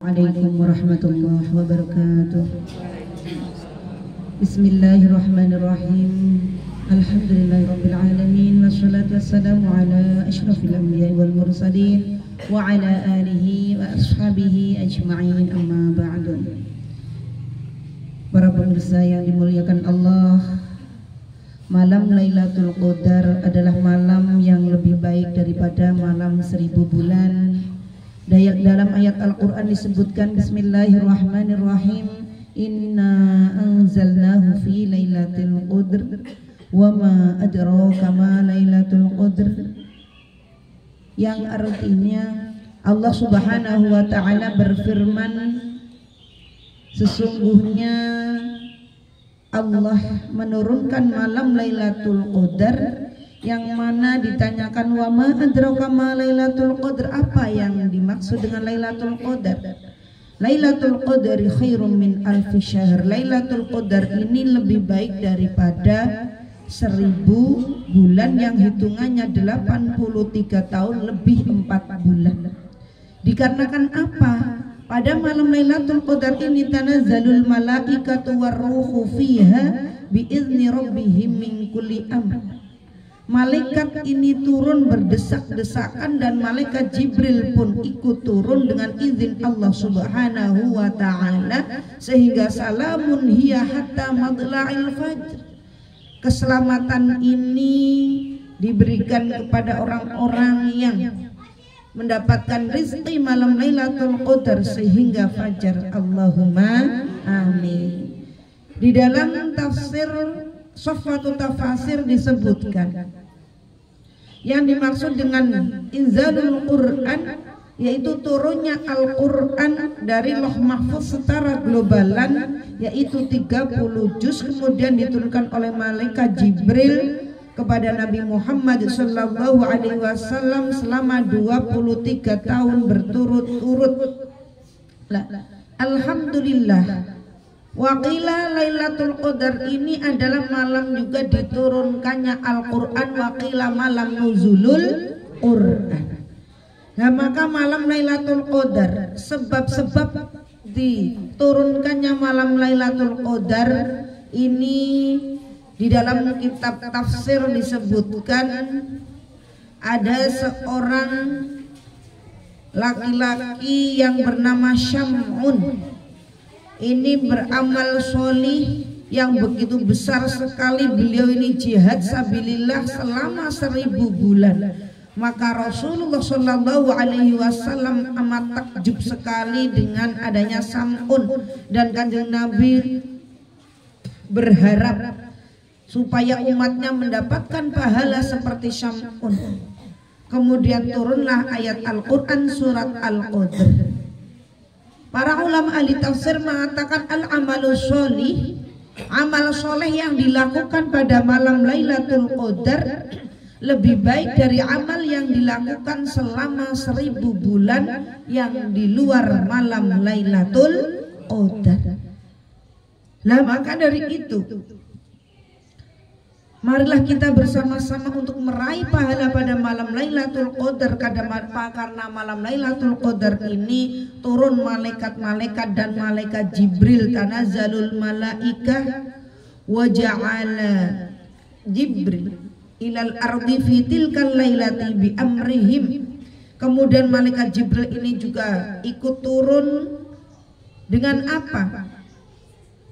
Assalamualaikum warahmatullahi wabarakatuh. Bismillahirrahmanirrahim. Alhamdulillahirabbil alamin wassalatu wassalamu ala asyrafil anbiya'i wal mursalin wa ala alihi wa ashabihi ajma'in, amma ba'du. Para pemirsa yang dimuliakan Allah, malam Lailatul Qadar adalah malam yang lebih baik daripada malam 1000 bulan. Dalam ayat Al-Quran disebutkan Bismillahirrahmanirrahim, Inna anzalnahu fi lailatul qadr wa ma adraka ma lailatul qadr, yang artinya Allah Subhanahu wa ta'ala berfirman, sesungguhnya Allah menurunkan malam Lailatul Qadar, yang mana ditanyakan wa ma adraka ma Lailatul Qadar, apa yang dimaksud dengan Lailatul Qadar? Lailatul Qadar khairum min alfi syahr. Lailatul Qadar ini lebih baik daripada 1000 bulan yang hitungannya 83 tahun lebih 4 bulan. Dikarenakan apa? Pada malam Lailatul Qadar ini tanazzalul malaikatu warruhu fiha biizni rabbihim min kulli amr. Malaikat ini turun berdesak-desakan dan malaikat Jibril pun ikut turun dengan izin Allah Subhanahu wa ta'ala, sehingga salamun hiya hatta madla'il fajr. Keselamatan ini diberikan kepada orang-orang yang mendapatkan rizki malam Lailatul Qadar sehingga fajar. Allahumma amin. Di dalam tafsir Sofwatu Tafasir disebutkan yang dimaksud dengan inzalul Quran yaitu turunnya Al-Quran dari Lauh Mahfuz secara globalan, yaitu 30 juz, kemudian diturunkan oleh malaikat Jibril kepada Nabi Muhammad sallallahu alaihi wasallam selama 23 tahun berturut-turut. Alhamdulillah. Waqila Lailatul Qadar ini adalah malam juga diturunkannya Al-Quran, waqila malam nuzulul Quran. Nah, maka malam Lailatul Qadar, sebab-sebab diturunkannya malam Lailatul Qadar ini di dalam kitab tafsir disebutkan ada seorang laki-laki yang bernama Syam'un. Ini beramal solih yang begitu besar sekali. Beliau ini jihad sabilillah selama 1000 bulan. Maka Rasulullah Shallallahu Alaihi Wasallam amat takjub sekali dengan adanya Sam'un, dan Kanjeng Nabi berharap supaya umatnya mendapatkan pahala seperti Sam'un. Kemudian turunlah ayat Al-Quran surat Al-Qadr. Para ulama ahli tafsir mengatakan al-amalu sholih, amal soleh yang dilakukan pada malam Lailatul Qadar lebih baik dari amal yang dilakukan selama 1000 bulan yang di luar malam Lailatul Qadar. Nah, maka dari itu marilah kita bersama-sama untuk meraih pahala pada malam Lailatul Qadar, karena malam Lailatul Qadar ini turun malaikat-malaikat dan malaikat Jibril, tanazzalul malaikah wa ja'ala Jibril ilal ardi fi tilkal lailati bi amrihim. Kemudian malaikat Jibril ini juga ikut turun dengan apa?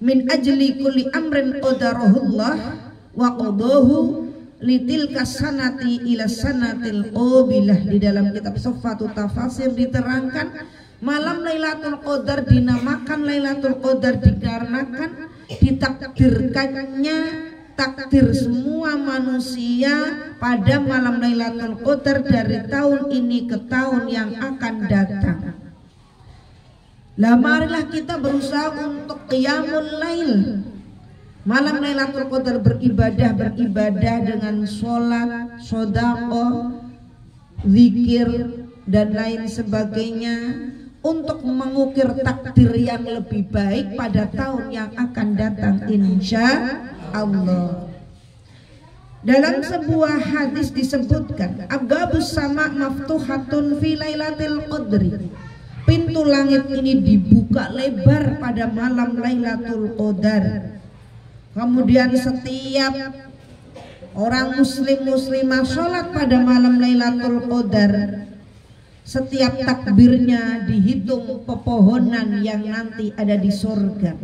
Min ajli kulli amrin qadarahullah wa qadahu litilka sanati ila sanatil qabilah. Di dalam kitab Sofwatu Tafasir diterangkan malam Lailatul Qadar dinamakan Lailatul Qadar dikarenakan ditakdirkannya takdir semua manusia pada malam Lailatul Qadar dari tahun ini ke tahun yang akan datang. Lah, marilah kita berusaha untuk qiyamul lail. Malam Lailatul Qadar beribadah dengan sholat, sedekah, zikir dan lain sebagainya untuk mengukir takdir yang lebih baik pada tahun yang akan datang insya Allah. Dalam sebuah hadis disebutkan abwabus sama maftuhatun fi lailatul qadri, pintu langit ini dibuka lebar pada malam Lailatul Qadar. Kemudian setiap orang muslim muslimah sholat pada malam Lailatul Qadar, setiap takbirnya dihitung pepohonan yang nanti ada di surga.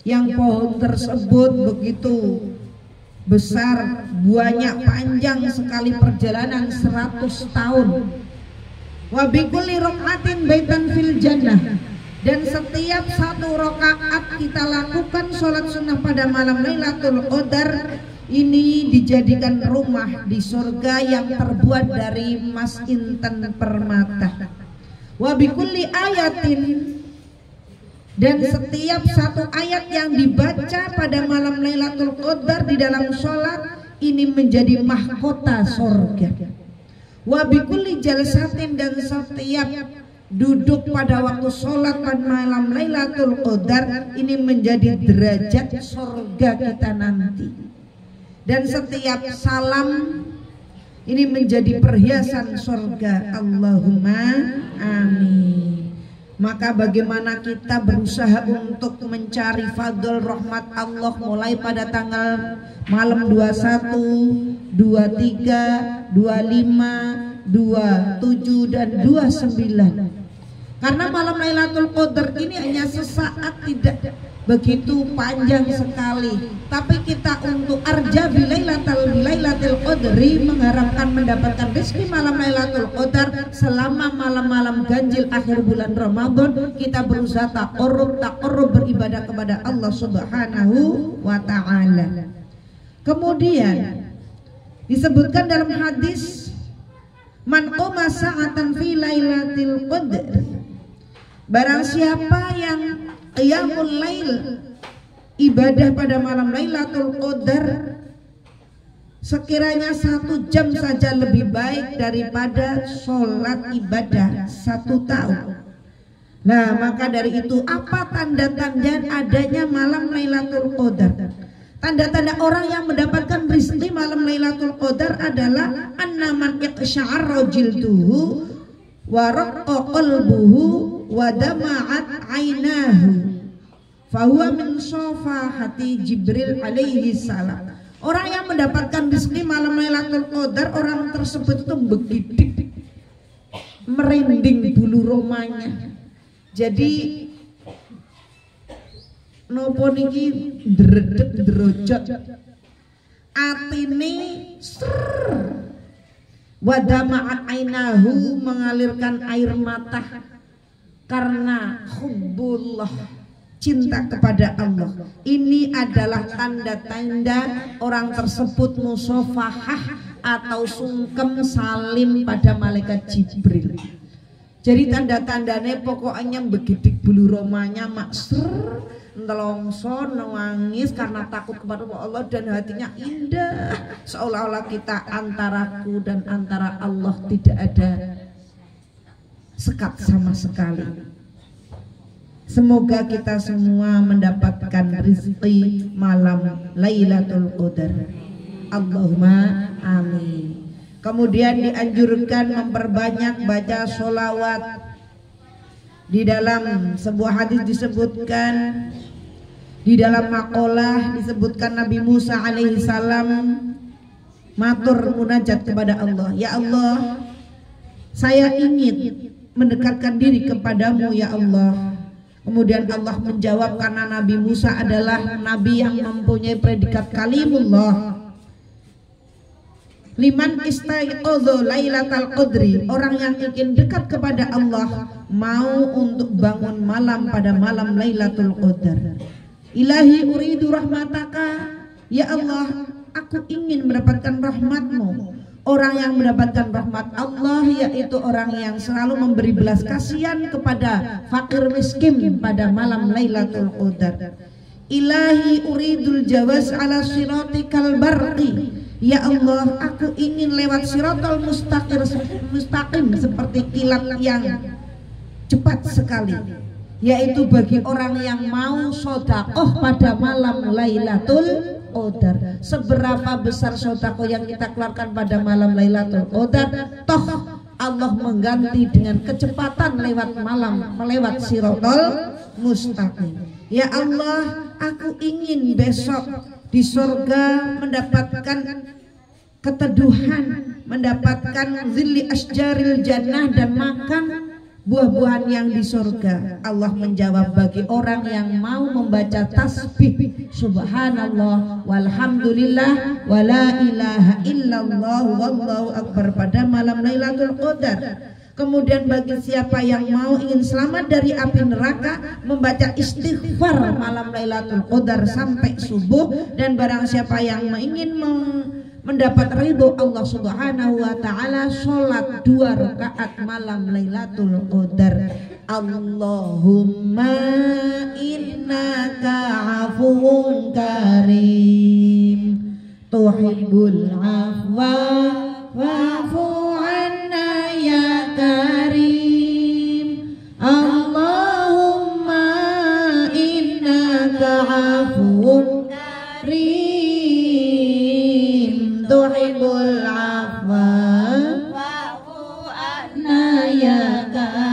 Yang pohon tersebut begitu besar, buahnya panjang sekali, perjalanan 100 tahun. Wa bikulli rakaatin baitan fil jannah, dan setiap satu rakaat kita lakukan sholat sunnah pada malam Lailatul Qadar ini dijadikan rumah di surga yang terbuat dari emas intan permata. Wa bikulli ayatin, dan setiap satu ayat yang dibaca pada malam Lailatul Qadar di dalam sholat ini menjadi mahkota surga. Wa bikulli jalsatin, dan setiap duduk pada waktu sholat pada malam Lailatul Qadar ini menjadi derajat surga kita nanti. Dan setiap salam ini menjadi perhiasan surga. Allahumma amin. Maka bagaimana kita berusaha untuk mencari fadl rahmat Allah mulai pada tanggal malam 21, 23, 25, 27 dan 29. Karena malam Lailatul Qadar ini hanya sesaat, tidak begitu panjang sekali, tapi kita untuk arja bilailatul qadri, mengharapkan mendapatkan rezeki malam Lailatul Qadar selama malam-malam ganjil akhir bulan Ramadan. Kita berusaha taqarrub beribadah kepada Allah Subhanahu wa taala. Kemudian disebutkan dalam hadis, man qama sa'atan fi lailatul qadr, barang siapa yang qiyamul lail, ibadah pada malam Lailatul Qadar, sekiranya 1 jam saja lebih baik daripada sholat ibadah 1 tahun. Nah, maka dari itu apa tanda-tanda adanya malam Lailatul Qadar? Tanda-tanda orang yang mendapatkan rezeki malam Lailatul Qadar adalah annaman iqsya'arra jilduhu wa raqqa qalbuhu wa dama'at 'ainahu fahuwa min shafahati Jibril alaihi salam. Orang yang mendapatkan rezeki malam Lailatul Qadar, orang tersebut itu begidik, merinding bulu romanya. Jadi nopo niki ndredeg ndrojot, atine ser, wadama'at ainahu, mengalirkan air mata karena hubbullah, cinta kepada Allah. Ini adalah tanda-tanda orang tersebut musafahah atau sungkem salim pada malaikat Jibril. Jadi tanda-tandanya pokoknya begidik bulu romanya maksur, nelongso, nangis karena takut kepada Allah, dan hatinya indah, seolah-olah kita antaraku dan antara Allah tidak ada sekat sama sekali. Semoga kita semua mendapatkan rezeki malam Lailatul Qadar. Allahumma amin. Kemudian dianjurkan memperbanyak baca sholawat. Di dalam sebuah hadis disebutkan, di dalam maqalah disebutkan Nabi Musa alaihi salam matur munajat kepada Allah, ya Allah, saya ingin mendekatkan diri kepadamu ya Allah. Kemudian Allah menjawab, karena Nabi Musa adalah nabi yang mempunyai predikat kalimullah. Liman istaiqadha lailatal qadri, orang yang ingin dekat kepada Allah mau untuk bangun malam pada malam Lailatul Qadar. Ilahi uridu rahmataka, ya Allah, aku ingin mendapatkan rahmatmu. Orang yang mendapatkan rahmat Allah yaitu orang yang selalu memberi belas kasihan kepada fakir miskin pada malam Lailatul Qadar. Ilahi uridul jawaz ala siratikal barqi, ya Allah, aku ingin lewat siratal mustaqim seperti kilat yang cepat sekali, yaitu bagi orang yang mau sedekah pada malam Lailatul Qadar. Seberapa besar sedekah yang kita keluarkan pada malam Lailatul Qadar, toh Allah mengganti dengan kecepatan lewat malam, melewat Siratal Mustaqim. Ya Allah, aku ingin besok di surga mendapatkan keteduhan, mendapatkan zilli asjaril jannah dan makan buah-buahan yang di surga. Allah menjawab, bagi orang yang mau membaca tasbih subhanallah walhamdulillah wala ilaha illallah wallahu akbar pada malam Lailatul Qadar. Kemudian bagi siapa yang mau ingin selamat dari api neraka, membaca istighfar malam Lailatul Qadar sampai subuh. Dan barang siapa yang ingin mendapat ridho Allah Subhanahu wa taala, salat 2 rakaat malam Lailatul Qadar. Allahumma innaka afuwun karim tuhibbul afwa wa'fu anna ya karim. Allahumma innaka afuwun karim tuhibbul afwa wa'fu anna ya karim.